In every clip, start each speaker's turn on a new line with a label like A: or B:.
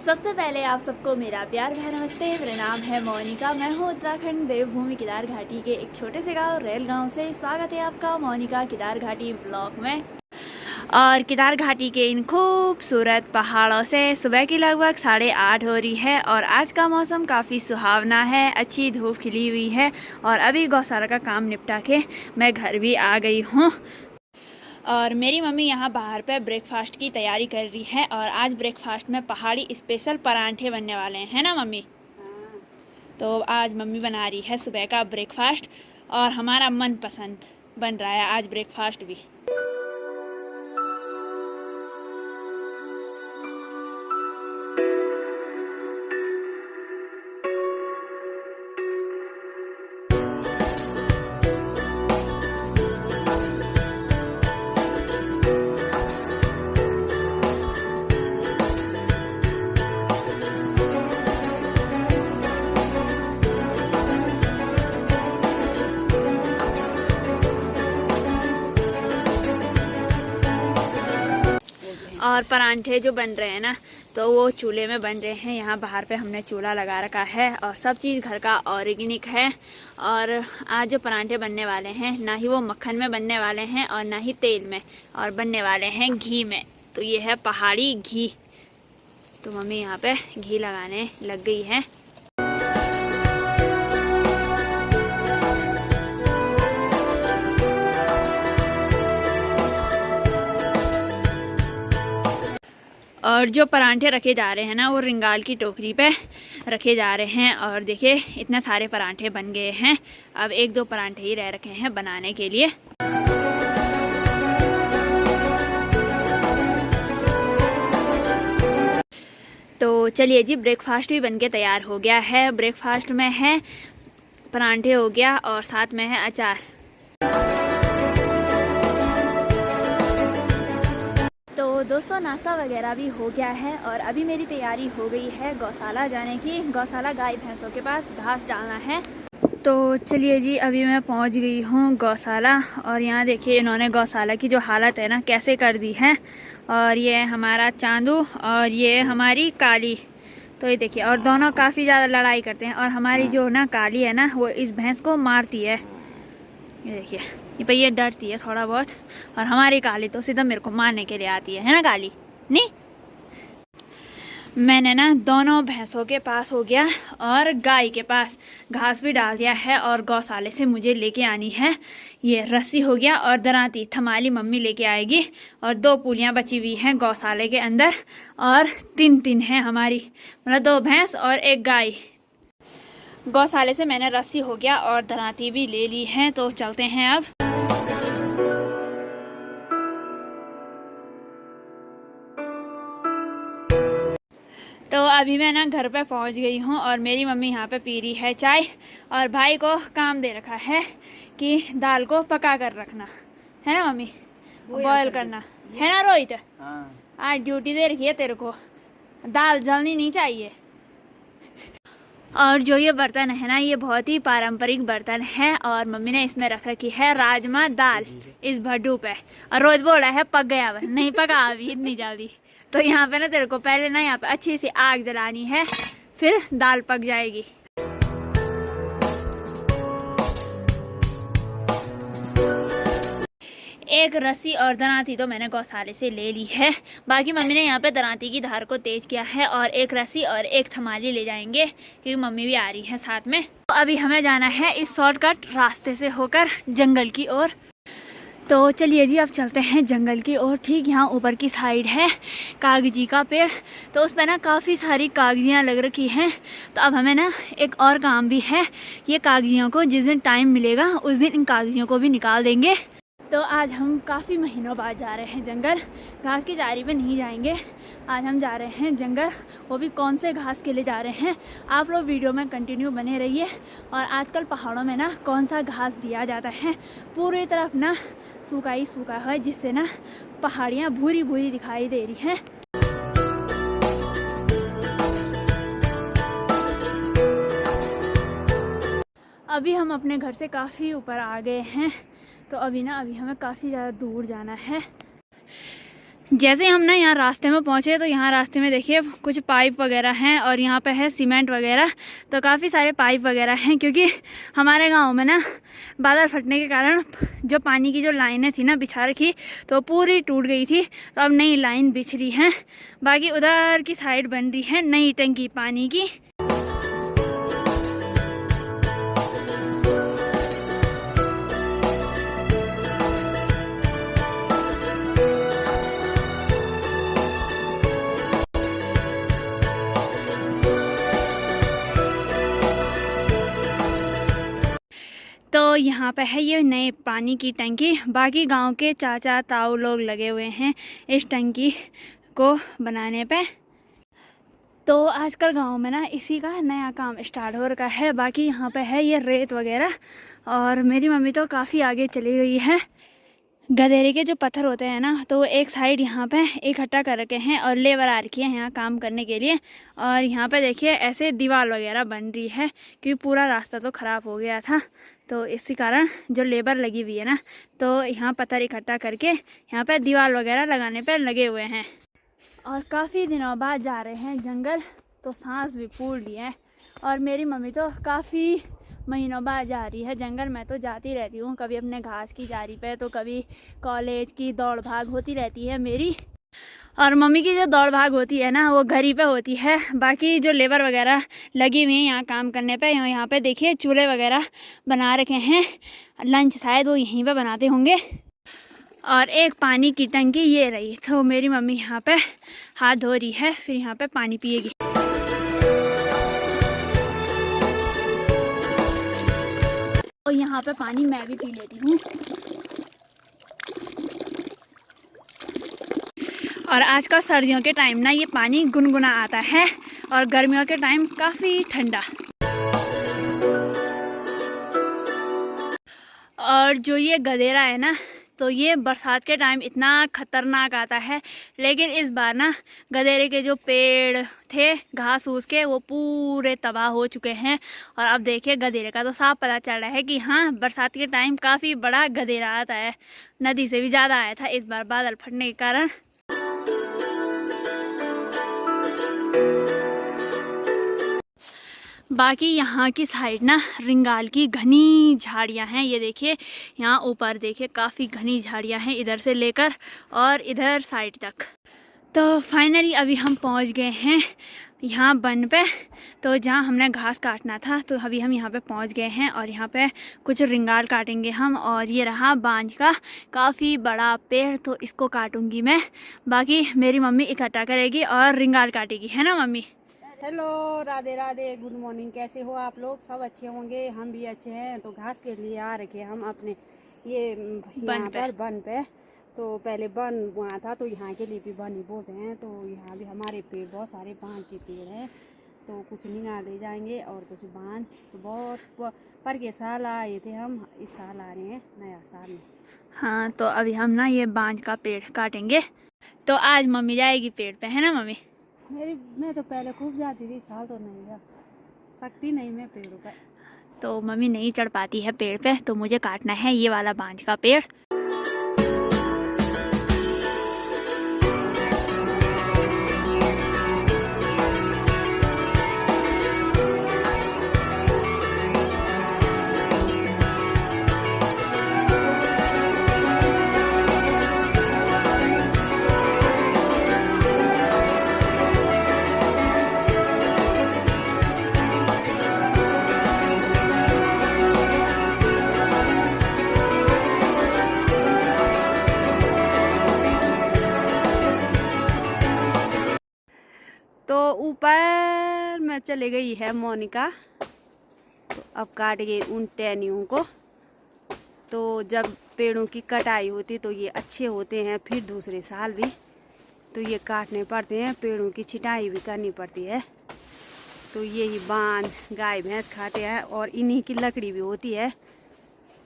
A: सबसे पहले आप सबको मेरा प्यार भरा नमस्ते। मेरा नाम है मोनिका। मैं हूँ उत्तराखंड देवभूमि केदार घाटी के एक छोटे से गांव रेल गांव से। स्वागत है आपका मोनिका केदार घाटी ब्लॉग में। और केदार घाटी के इन खूबसूरत पहाड़ों से सुबह की लगभग 8:30 हो रही है और आज का मौसम काफ़ी सुहावना है। अच्छी धूप खिली हुई है और अभी गौशाला का काम निपटा के मैं घर भी आ गई हूँ। और मेरी मम्मी यहाँ बाहर पे ब्रेकफास्ट की तैयारी कर रही है और आज ब्रेकफास्ट में पहाड़ी स्पेशल परांठे बनने वाले हैं ना मम्मी? हाँ। तो आज मम्मी बना रही है सुबह का ब्रेकफास्ट और हमारा मनपसंद बन रहा है आज ब्रेकफास्ट भी। और परांठे जो बन रहे हैं ना तो वो चूल्हे में बन रहे हैं। यहाँ बाहर पे हमने चूल्हा लगा रखा है और सब चीज़ घर का ऑर्गेनिक है। और आज जो परांठे बनने वाले हैं ना ही वो मक्खन में बनने वाले हैं और ना ही तेल में, और बनने वाले हैं घी में। तो ये है पहाड़ी घी। तो मम्मी यहाँ पे घी लगाने लग गई है। और जो परांठे रखे जा रहे हैं ना वो रिंगाल की टोकरी पे रखे जा रहे हैं। और देखिए इतने सारे परांठे बन गए हैं। अब 1-2 परांठे ही रह रखे हैं बनाने के लिए। तो चलिए जी, ब्रेकफास्ट भी बनके तैयार हो गया है। ब्रेकफास्ट में है परांठे हो गया और साथ में है अचार। तो दोस्तों नाश्ता वगैरह भी हो गया है और अभी मेरी तैयारी हो गई है गौशाला जाने की। गौशाला गाय भैंसों के पास घास डालना है। तो चलिए जी, अभी मैं पहुंच गई हूं गौशाला और यहाँ देखिए इन्होंने गौशाला की जो हालत है ना कैसे कर दी है। और ये हमारा चांदू और ये हमारी काली। तो ये देखिए, और दोनों काफ़ी ज़्यादा लड़ाई करते हैं। और हमारी जो ना काली है ना वो इस भैंस को मारती है। ये देखिए, ये भैया डरती है थोड़ा बहुत। और हमारी काली तो सीधा मेरे को मारने के लिए आती है ना काली? नहीं, मैंने ना दोनों भैंसों के पास हो गया और गाय के पास घास भी डाल दिया है। और गौशाले से मुझे लेके आनी है ये रस्सी हो गया और दराती थमाली मम्मी लेके आएगी। और 2 पुलियाँ बची हुई हैं गौशाले के अंदर और 3 हैं हमारी, मतलब 2 भैंस और 1 गाय। गौशाले से मैंने रस्सी हो गया और दराती भी ले ली है। तो चलते हैं अब। तो अभी मैं ना घर पे पहुंच गई हूँ और मेरी मम्मी यहाँ पे पी रही है चाय। और भाई को काम दे रखा है कि दाल को पका कर रखना है ना मम्मी, बॉयल करना है ना रोहित? हाँ। आज ड्यूटी दे रखी है तेरे को, दाल जलनी नहीं चाहिए। और जो ये बर्तन है ना ये बहुत ही पारंपरिक बर्तन है और मम्मी ने इसमें रख रखी है राजमा दाल इस भड्डू पे। और रोज बोल रहा है पक गया है, नहीं पका अभी इतनी जल्दी। तो यहाँ पे ना तेरे को पहले ना यहाँ पे अच्छी सी आग जलानी है, फिर दाल पक जाएगी। एक रस्सी और दराती तो मैंने गौशाले से ले ली है। बाकी मम्मी ने यहाँ पे दराती की धार को तेज किया है और एक रस्सी और एक थमाली ले जाएंगे क्योंकि मम्मी भी आ रही है साथ में। तो अभी हमें जाना है इस शॉर्टकट रास्ते से होकर जंगल की ओर। तो चलिए जी, अब चलते हैं जंगल की ओर। ठीक यहाँ ऊपर की साइड है कागजी का पेड़। तो उस पर ना काफ़ी सारी कागजियाँ लग रखी हैं। तो अब हमें ना एक और काम भी है। ये कागजियों को जिस दिन टाइम मिलेगा उस दिन इन कागजियों को भी निकाल देंगे। तो आज हम काफ़ी महीनों बाद जा रहे हैं जंगल। घास की झाड़ी पे नहीं जाएंगे, आज हम जा रहे हैं जंगल। वो भी कौन से घास के लिए जा रहे हैं, आप लोग वीडियो में कंटिन्यू बने रहिए। और आजकल पहाड़ों में ना कौन सा घास दिया जाता है, पूरी तरफ ना सूखा ही सूखा है जिससे ना पहाड़ियाँ भूरी भूरी दिखाई दे रही हैं। अभी हम अपने घर से काफ़ी ऊपर आ गए हैं। तो अभी हमें काफ़ी ज़्यादा दूर जाना है। जैसे हम ना यहाँ रास्ते में पहुँचे तो यहाँ रास्ते में देखिए कुछ पाइप वगैरह हैं और यहाँ पे है सीमेंट वगैरह। तो काफ़ी सारे पाइप वगैरह हैं क्योंकि हमारे गांव में ना बादल फटने के कारण जो पानी की जो लाइनें थी ना बिछा रखी तो पूरी टूट गई थी। तो अब नई लाइन बिछ रही है। बाकी उधर की साइड बन रही है नई टंकी पानी की। तो यहाँ पे है ये नए पानी की टंकी। बाकी गांव के चाचा ताऊ लोग लगे हुए हैं इस टंकी को बनाने पे। तो आजकल गांव में ना इसी का नया काम स्टार्ट हो रखा है। बाकी यहाँ पे है ये रेत वगैरह और मेरी मम्मी तो काफ़ी आगे चली गई है। गधेरे के जो पत्थर होते हैं ना तो वो एक साइड यहाँ पे इकट्ठा कर रखे हैं और लेबर आ रखी है यहाँ काम करने के लिए। और यहाँ पे देखिए ऐसे दीवार वगैरह बन रही है क्योंकि पूरा रास्ता तो ख़राब हो गया था। तो इसी कारण जो लेबर लगी हुई है ना तो यहाँ पत्थर इकट्ठा करके यहाँ पे दीवार वगैरह लगाने पर लगे हुए हैं। और काफ़ी दिनों बाद जा रहे हैं जंगल तो सांस भी फूल रही है। और मेरी मम्मी तो काफ़ी महीनों बाद जा रही है जंगल। मैं तो जाती रहती हूँ, कभी अपने घास की जारी पे तो कभी कॉलेज की दौड़ भाग होती रहती है मेरी। और मम्मी की जो दौड़ भाग होती है ना वो घर ही पे होती है। बाकी जो लेबर वगैरह लगी हुई हैं यहाँ काम करने पे, यहाँ पे देखिए चूल्हे वगैरह बना रखे हैं। लंच शायद वो यहीं पे बनाते होंगे। और एक पानी की टंकी ये रही। तो मेरी मम्मी यहाँ पे हाथ धो रही है फिर यहाँ पे पानी पिएगी। और यहाँ पे पानी मैं भी पी लेती हूँ। और आजकल सर्दियों के टाइम ना ये पानी गुनगुना आता है और गर्मियों के टाइम काफ़ी ठंडा। और जो ये गधेरा है ना तो ये बरसात के टाइम इतना ख़तरनाक आता है। लेकिन इस बार ना गधेरे के जो पेड़ थे घास फूस के वो पूरे तबाह हो चुके हैं। और अब देखिए गधेरे का तो साफ पता चल रहा है कि हाँ बरसात के टाइम काफ़ी बड़ा गधेरा आता है। नदी से भी ज़्यादा आया था इस बार बादल फटने के कारण। बाकी यहाँ की साइड ना रिंगाल की घनी झाड़ियाँ हैं। ये देखिए यहाँ ऊपर देखिए काफ़ी घनी झाड़ियाँ हैं इधर से लेकर और इधर साइड तक। तो फाइनली अभी हम पहुँच गए हैं यहाँ वन पे। तो जहाँ हमने घास काटना था तो अभी हम यहाँ पे पहुँच गए हैं और यहाँ पे कुछ रिंगाल काटेंगे हम। और ये रहा बांज का काफ़ी बड़ा पेड़ तो इसको काटूंगी मैं। बाकी मेरी मम्मी इकट्ठा करेगी और रिंगाल काटेगी, है ना mummy?
B: Hello, Radhe Radhe, good morning. कैसे हो आप लोग? सब अच्छे होंगे, हम भी अच्छे हैं। तो घास के लिए आ रखे हम अपने ये यहाँ बन पे। तो पहले बन वहाँ था तो यहाँ के लिए भी बन ही बोलते हैं। तो यहाँ भी हमारे पेड़ बहुत सारे बांज के पेड़ हैं तो कुछ निगाह ले जाएंगे और कुछ बांज। तो बहुत पर के साल आए थे हम, इस साल आ रहे हैं नया साल में।
A: हाँ तो अभी हम ना ये बांज का पेड़ काटेंगे। तो आज मम्मी जाएगी पेड़ पे, है ना मम्मी?
B: मैं तो पहले खूब जाती थी, साल तो नहीं जा सकती नहीं मैं पेड़ों पर।
A: तो मम्मी नहीं चढ़ पाती है पेड़ पे तो मुझे काटना है ये वाला बांज का पेड़।
B: तो ऊपर में चले गई है मोनिका। तो अब काट गए उन टहनियों को। तो जब पेड़ों की कटाई होती तो ये अच्छे होते हैं फिर दूसरे साल भी तो ये काटने पड़ते हैं। पेड़ों की छिटाई भी करनी पड़ती है। तो यही बांज गाय भैंस खाते हैं और इन्हीं की लकड़ी भी होती है।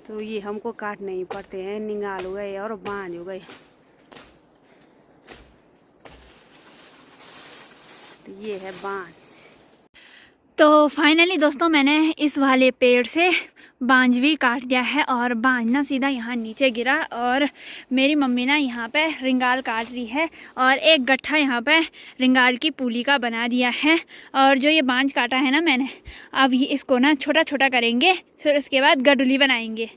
B: तो ये हमको काटने ही पड़ते हैं। निगाल हो गए और बांज हो गए। तो ये है बांज।
A: तो फाइनली दोस्तों मैंने इस वाले पेड़ से बांझ भी काट दिया है और बांझ ना सीधा यहाँ नीचे गिरा और मेरी मम्मी ना यहाँ पे रिंगाल काट रही है और एक गट्ठा यहाँ पे रिंगाल की पूली का बना दिया है। और जो ये बांझ काटा है ना मैंने, अब इसको ना छोटा छोटा करेंगे, फिर उसके बाद गडुली बनाएंगे।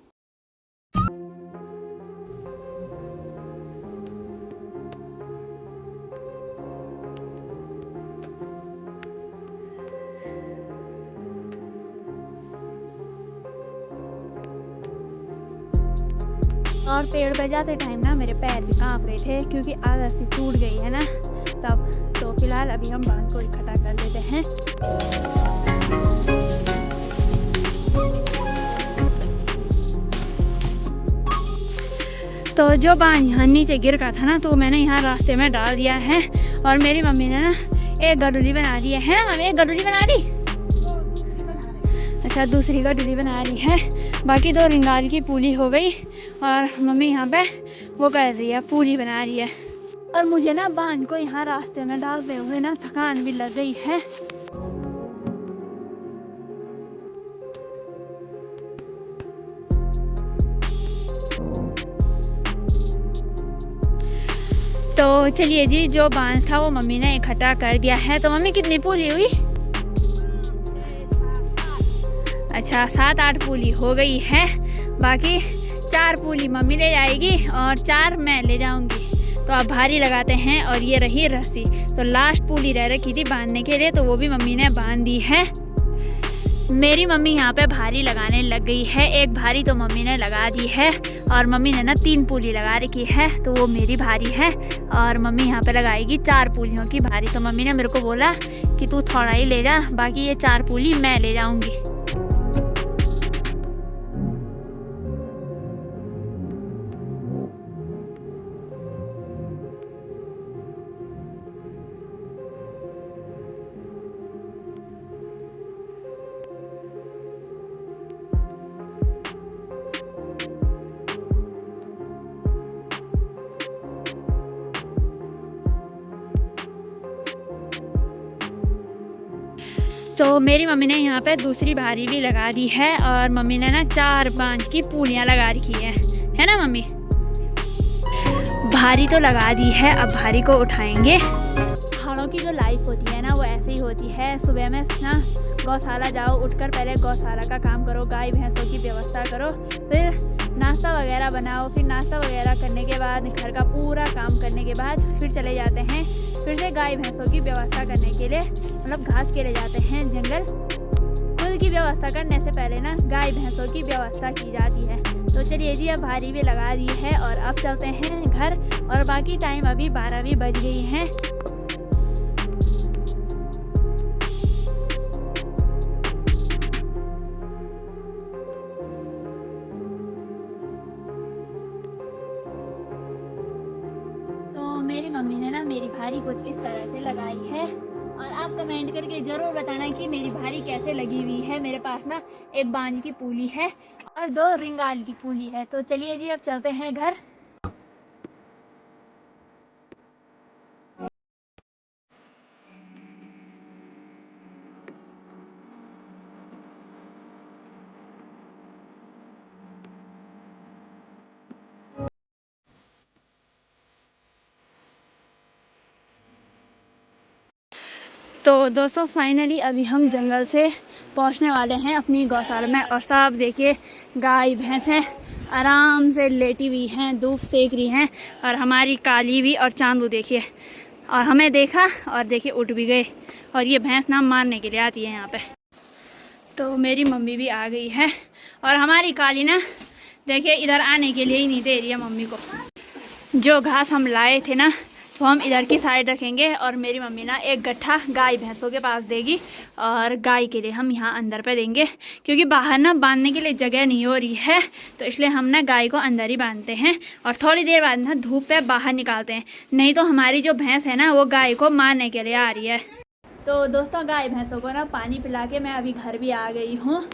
A: और पेड़ पे जाते टाइम ना मेरे पैर भी कांप रहे थे क्योंकि आदत सी टूट गई है ना तब। तो फिलहाल अभी हम बांध को इकट्ठा कर लेते हैं। तो जो बांध यहाँ नीचे गिर का था ना तो मैंने यहाँ रास्ते में डाल दिया है और मेरी मम्मी ने ना एक गडुली बना दी है। हम एक गडुली बना दी, अच्छा दूसरी गडुली बना रही है। बाकी तो रिंगाल की पूली हो गई और मम्मी यहाँ पे वो कर रही है, पूली बना रही है। और मुझे ना बांध को यहाँ रास्ते में डालते हुए ना थकान भी लग गई है। तो चलिए जी, जो बांध था वो मम्मी ने इकट्ठा कर दिया है। तो मम्मी कितनी पूली हुई? अच्छा 7-8 पूली हो गई है। बाकी 4 पूली मम्मी ले जाएगी और 4 मैं ले जाऊंगी। तो अब भारी लगाते हैं। और ये रही रस्सी, तो लास्ट पूली रह रखी थी बांधने के लिए, तो वो भी मम्मी ने बांध दी है। मेरी मम्मी यहाँ पे भारी लगाने लग गई है। एक भारी तो मम्मी ने लगा दी है और मम्मी ने ना 3 पूली लगा रखी है, तो वो मेरी भारी है। और मम्मी यहाँ पे लगाएगी 4 पूलियों की भारी। तो मम्मी ने मेरे को बोला कि तू थोड़ा ही ले जा, बाकी ये 4 पूली मैं ले जाऊंगी। तो मेरी मम्मी ने यहाँ पे दूसरी भारी भी लगा दी है और मम्मी ने ना 4 बांझ की पूलियाँ लगा रखी है ना मम्मी? भारी तो लगा दी है, अब भारी को उठाएंगे। पहाड़ों की जो लाइफ होती है ना वो ऐसे ही होती है। सुबह में ना गौशाला जाओ, उठकर पहले गौशाला का काम करो, गाय भैंसों की व्यवस्था करो, फिर नाश्ता वगैरह बनाओ, फिर नाश्ता वगैरह करने के बाद घर का पूरा काम करने के बाद फिर चले जाते हैं फिर से गाय भैंसों की व्यवस्था करने के लिए, मतलब घास के लिए जाते हैं जंगल। खुद की व्यवस्था करने से पहले ना गाय भैंसों की व्यवस्था की जाती है। तो चलिए जी, अब भारी भी लगा दी है और अब चलते हैं घर। और बाकी टाइम अभी 12 भी बज गई है। मेरी मम्मी ने ना मेरी भारी कुछ इस तरह से लगाई है और आप कमेंट करके ज़रूर बताना कि मेरी भारी कैसे लगी हुई है। मेरे पास ना एक बांझ की पूली है और 2 रिंगाल की पूली है। तो चलिए जी, अब चलते हैं घर। तो दोस्तों फाइनली अभी हम जंगल से पहुंचने वाले हैं अपनी गौशाला में। और सब देखिए गाय भैंसें आराम से लेटी हुई हैं, धूप सेक रही हैं। और हमारी काली भी और चांदू देखिए, और हमें देखा और देखिए उठ भी गए। और ये भैंस ना मारने के लिए आती है यहाँ पे। तो मेरी मम्मी भी आ गई है और हमारी काली ना देखिए इधर आने के लिए ही नहीं दे रही है मम्मी को। जो घास हम लाए थे ना तो हम इधर की साइड रखेंगे और मेरी मम्मी ना एक गट्ठा गाय भैंसों के पास देगी और गाय के लिए हम यहाँ अंदर पे देंगे, क्योंकि बाहर ना बांधने के लिए जगह नहीं हो रही है। तो इसलिए हम ना गाय को अंदर ही बांधते हैं और थोड़ी देर बाद ना धूप पे बाहर निकालते हैं, नहीं तो हमारी जो भैंस है ना वो गाय को मारने के लिए आ रही है। तो दोस्तों गाय भैंसों को ना पानी पिला के मैं अभी घर भी आ गई हूँ।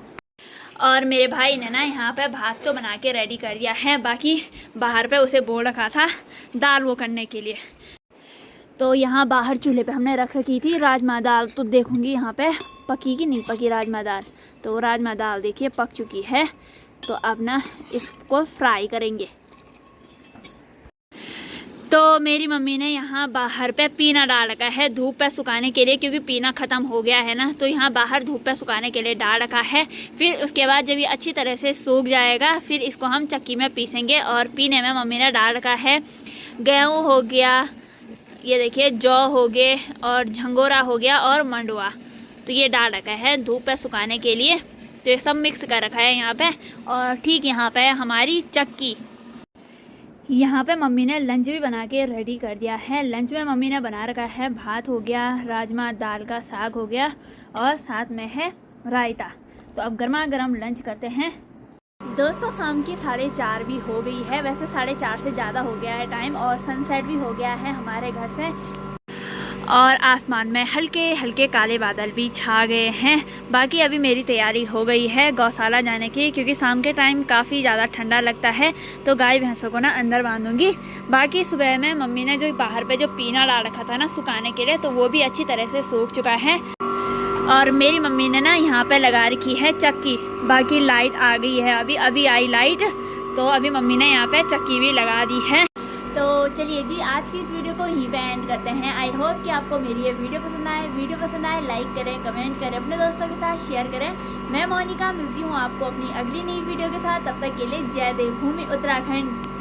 A: और मेरे भाई ने ना यहाँ पे भात तो बना के रेडी कर दिया है, बाकी बाहर पे उसे बोल रखा था दाल वो करने के लिए। तो यहाँ बाहर चूल्हे पे हमने रख रखी थी राजमा दाल। तो देखूंगी यहाँ पे पकी कि नहीं पकी राजमा दाल। तो राजमा दाल देखिए पक चुकी है। तो अब ना इसको फ्राई करेंगे। तो मेरी मम्मी ने यहाँ बाहर पे पीना डाल रखा है धूप पे सुखाने के लिए, क्योंकि पीना ख़त्म हो गया है ना, तो यहाँ बाहर धूप पे सुखाने के लिए डाल रखा है। फिर उसके बाद जब ये अच्छी तरह से सूख जाएगा फिर इसको हम चक्की में पीसेंगे। और पीने में मम्मी ने डाल रखा है गेहूँ हो गया, ये देखिए जौ हो गए, और झंगोरा हो गया, और मंडुआ। तो ये डाल रखा है धूप पे सुखाने के लिए। तो ये सब मिक्स कर रखा है यहाँ पे। और ठीक यहाँ पे हमारी चक्की। यहाँ पे मम्मी ने लंच भी बना के रेडी कर दिया है। लंच में मम्मी ने बना रखा है भात हो गया, राजमा दाल का साग हो गया, और साथ में है रायता। तो अब गर्मा गर्म लंच करते हैं। दोस्तों शाम की 4:30 भी हो गई है, वैसे 4:30 से ज़्यादा हो गया है टाइम, और सनसेट भी हो गया है हमारे घर से। और आसमान में हल्के हल्के काले बादल भी छा गए हैं। बाकी अभी मेरी तैयारी हो गई है गौशाला जाने की, क्योंकि शाम के टाइम काफ़ी ज़्यादा ठंडा लगता है। तो गाय भैंसों को ना अंदर बांधूंगी। बाकी सुबह में मम्मी ने जो बाहर पे जो पीना डाल रखा था ना सुखाने के लिए, तो वो भी अच्छी तरह से सूख चुका है। और मेरी मम्मी ने ना यहाँ पे लगा रखी है चक्की। बाकी लाइट आ गई है, अभी आई लाइट। तो अभी मम्मी ने यहाँ पे चक्की भी लगा दी है। तो चलिए जी आज की इस वीडियो को यहीं पे एंड करते हैं। आई होप कि आपको मेरी ये वीडियो पसंद आए। लाइक करें, कमेंट करें, अपने दोस्तों के साथ शेयर करें। मैं मोनिका मिलती हूँ आपको अपनी अगली नई वीडियो के साथ। तब तक के लिए जय देवभूमि उत्तराखंड।